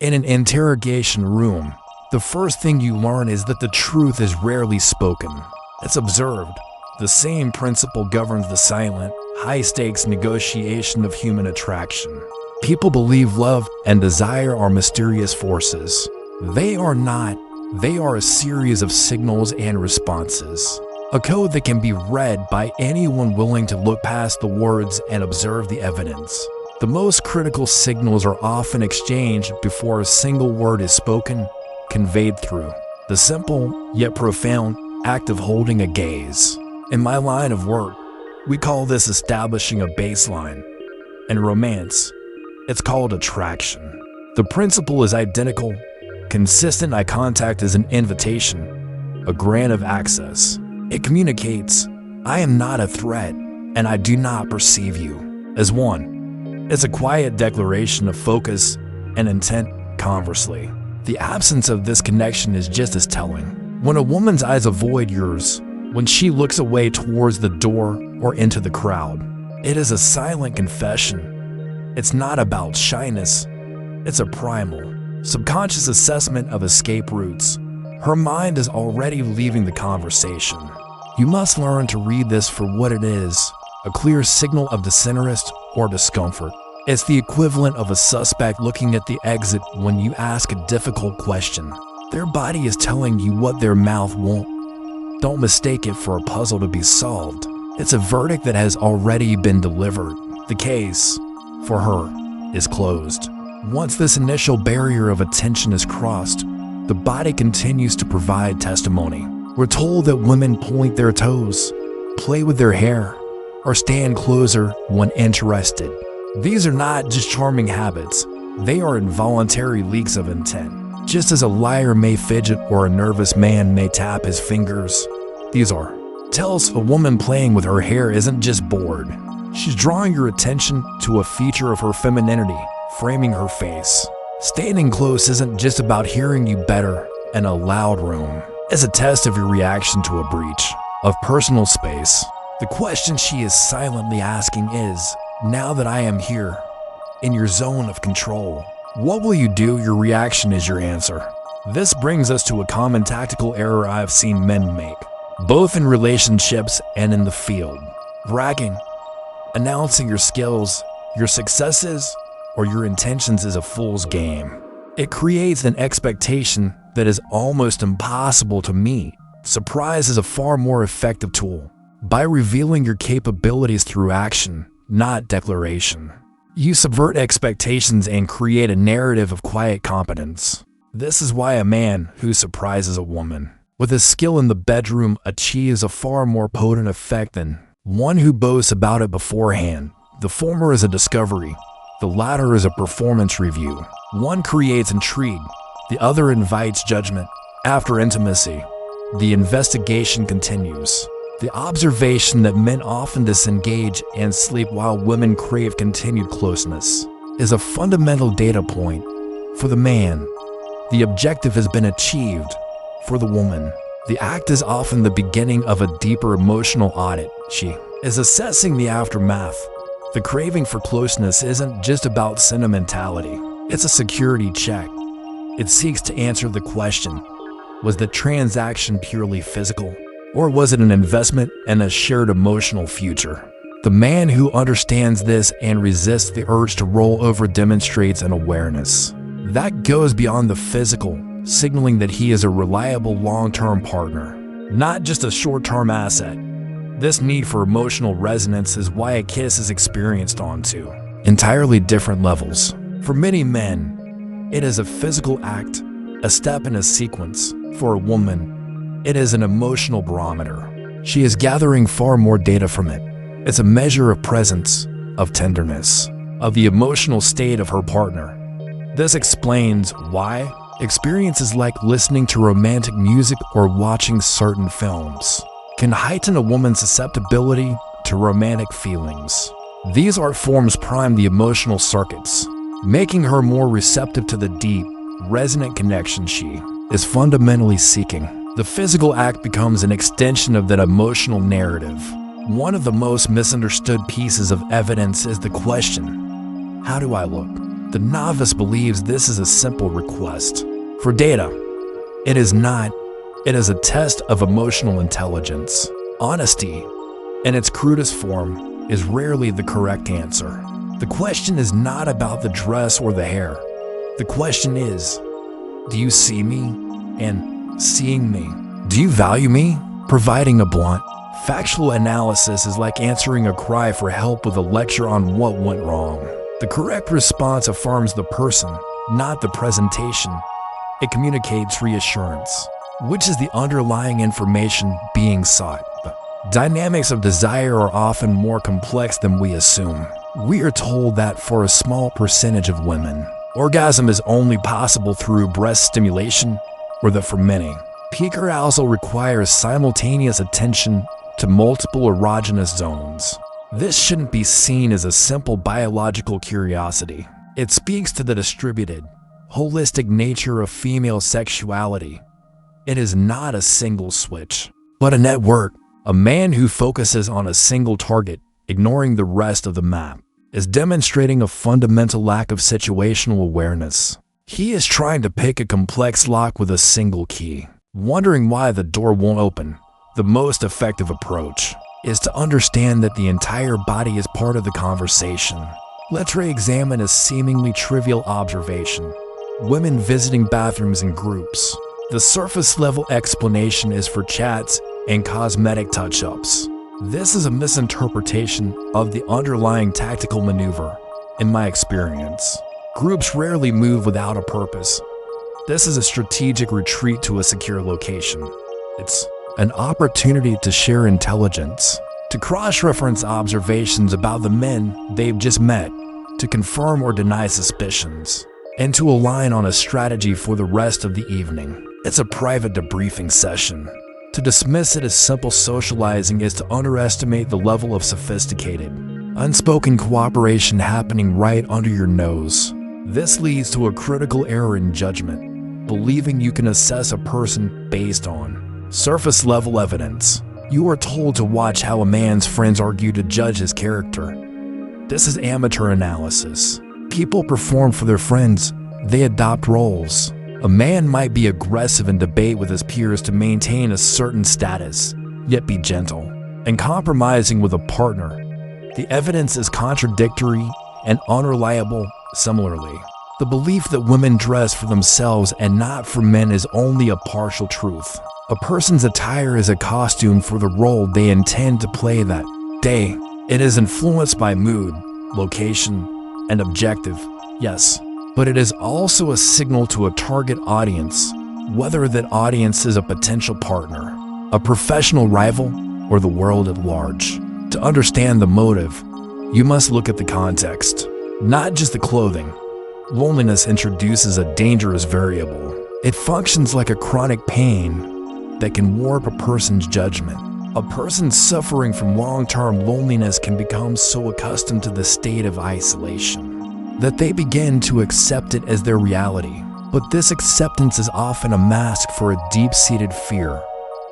In an interrogation room, the first thing you learn is that the truth is rarely spoken. It's observed. The same principle governs the silent, high-stakes negotiation of human attraction. People believe love and desire are mysterious forces. They are not. They are a series of signals and responses. A code that can be read by anyone willing to look past the words and observe the evidence. The most critical signals are often exchanged before a single word is spoken, conveyed through the simple yet profound act of holding a gaze. In my line of work, we call this establishing a baseline. In romance, it's called attraction. The principle is identical. Consistent eye contact is an invitation, a grant of access. It communicates, I am not a threat, and I do not perceive you as one. It's a quiet declaration of focus and intent conversely. The absence of this connection is just as telling. When a woman's eyes avoid yours, when she looks away towards the door or into the crowd, it is a silent confession. It's not about shyness. It's a primal, subconscious assessment of escape routes. Her mind is already leaving the conversation. You must learn to read this for what it is, a clear signal of disinterest or discomfort. It's the equivalent of a suspect looking at the exit when you ask a difficult question. Their body is telling you what their mouth won't. Don't mistake it for a puzzle to be solved. It's a verdict that has already been delivered. The case, for her, is closed. Once this initial barrier of attention is crossed, the body continues to provide testimony. We're told that women point their toes, play with their hair, or stand closer when interested. These are not just charming habits, they are involuntary leaks of intent. Just as a liar may fidget or a nervous man may tap his fingers, these are tells a woman playing with her hair isn't just bored. She's drawing your attention to a feature of her femininity, framing her face. Standing close isn't just about hearing you better in a loud room. It's a test of your reaction to a breach of personal space. The question she is silently asking is, now that I am here, in your zone of control, what will you do? Your reaction is your answer. This brings us to a common tactical error I've seen men make, both in relationships and in the field. Bragging, announcing your skills, your successes, or your intentions is a fool's game. It creates an expectation that is almost impossible to meet. Surprise is a far more effective tool. By revealing your capabilities through action, not declaration, you subvert expectations and create a narrative of quiet competence. This is why a man who surprises a woman with his skill in the bedroom achieves a far more potent effect than one who boasts about it beforehand. The former is a discovery, the latter is a performance review. One creates intrigue, the other invites judgment. After intimacy, the investigation continues. The observation that men often disengage and sleep while women crave continued closeness is a fundamental data point. For the man, the objective has been achieved. For the woman, the act is often the beginning of a deeper emotional audit. She is assessing the aftermath. The craving for closeness isn't just about sentimentality. It's a security check. It seeks to answer the question, was the transaction purely physical? Or was it an investment and a shared emotional future? The man who understands this and resists the urge to roll over demonstrates an awareness that goes beyond the physical, signaling that he is a reliable long-term partner, not just a short-term asset. This need for emotional resonance is why a kiss is experienced on two entirely different levels. For many men, it is a physical act, a step in a sequence. For a woman, it is an emotional barometer. She is gathering far more data from it. It's a measure of presence, of tenderness, of the emotional state of her partner. This explains why experiences like listening to romantic music or watching certain films can heighten a woman's susceptibility to romantic feelings. These art forms prime the emotional circuits, making her more receptive to the deep, resonant connection she is fundamentally seeking. The physical act becomes an extension of that emotional narrative. One of the most misunderstood pieces of evidence is the question, how do I look? The novice believes this is a simple request for data. It is not. It is a test of emotional intelligence. Honesty, in its crudest form, is rarely the correct answer. The question is not about the dress or the hair. The question is, do you see me? And seeing me, do you value me? Providing a blunt, factual analysis is like answering a cry for help with a lecture on what went wrong. The correct response affirms the person, not the presentation. It communicates reassurance, which is the underlying information being sought. The dynamics of desire are often more complex than we assume. We are told that for a small percentage of women, orgasm is only possible through breast stimulation, or that for many, peak arousal requires simultaneous attention to multiple erogenous zones. This shouldn't be seen as a simple biological curiosity. It speaks to the distributed, holistic nature of female sexuality. It is not a single switch, but a network. A man who focuses on a single target, ignoring the rest of the map, is demonstrating a fundamental lack of situational awareness. He is trying to pick a complex lock with a single key, wondering why the door won't open. The most effective approach is to understand that the entire body is part of the conversation. Let's re-examine a seemingly trivial observation: women visiting bathrooms in groups. The surface-level explanation is for chats and cosmetic touch-ups. This is a misinterpretation of the underlying tactical maneuver. In my experience, groups rarely move without a purpose. This is a strategic retreat to a secure location. It's an opportunity to share intelligence, to cross-reference observations about the men they've just met, to confirm or deny suspicions, and to align on a strategy for the rest of the evening. It's a private debriefing session. To dismiss it as simple socializing is to underestimate the level of sophisticated, unspoken cooperation happening right under your nose. This leads to a critical error in judgment, believing you can assess a person based on surface-level evidence. You are told to watch how a man's friends argue to judge his character. This is amateur analysis. People perform for their friends. They adopt roles. A man might be aggressive in debate with his peers to maintain a certain status, yet be gentle and compromising with a partner. The evidence is contradictory and unreliable. Similarly, the belief that women dress for themselves and not for men is only a partial truth. A person's attire is a costume for the role they intend to play that day. It is influenced by mood, location, and objective, yes, but it is also a signal to a target audience, whether that audience is a potential partner, a professional rival, or the world at large. To understand the motive, you must look at the context, not just the clothing. Loneliness introduces a dangerous variable. It functions like a chronic pain that can warp a person's judgment. A person suffering from long-term loneliness can become so accustomed to the state of isolation that they begin to accept it as their reality. But this acceptance is often a mask for a deep-seated fear.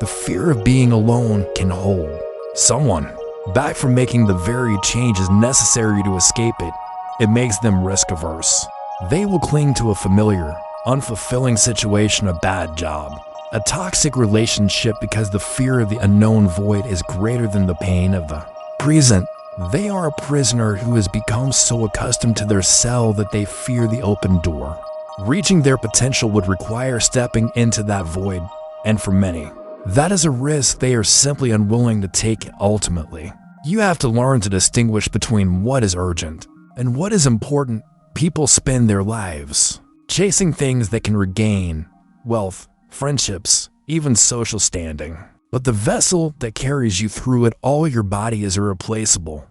The fear of being alone can hold someone back from making the very changes necessary to escape it. It makes them risk-averse. They will cling to a familiar, unfulfilling situation, a bad job, a toxic relationship, because the fear of the unknown void is greater than the pain of the present. They are a prisoner who has become so accustomed to their cell that they fear the open door. Reaching their potential would require stepping into that void, and for many, that is a risk they are simply unwilling to take ultimately. You have to learn to distinguish between what is urgent and what is important. People spend their lives chasing things that can regain wealth, friendships, even social standing. But the vessel that carries you through it all, your body, is irreplaceable.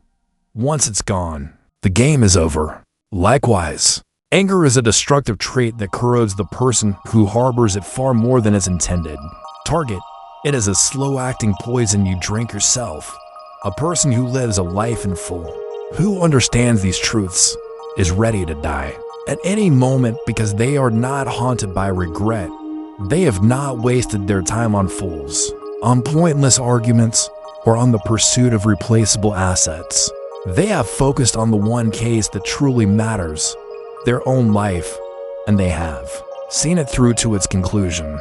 Once it's gone, the game is over. Likewise, anger is a destructive trait that corrodes the person who harbors it far more than is intended. Target: it is a slow-acting poison you drink yourself. A person who lives a life in full, who understands these truths, is ready to die at any moment because they are not haunted by regret. They have not wasted their time on fools, on pointless arguments, or on the pursuit of replaceable assets. They have focused on the one case that truly matters, their own life, and they have seen it through to its conclusion.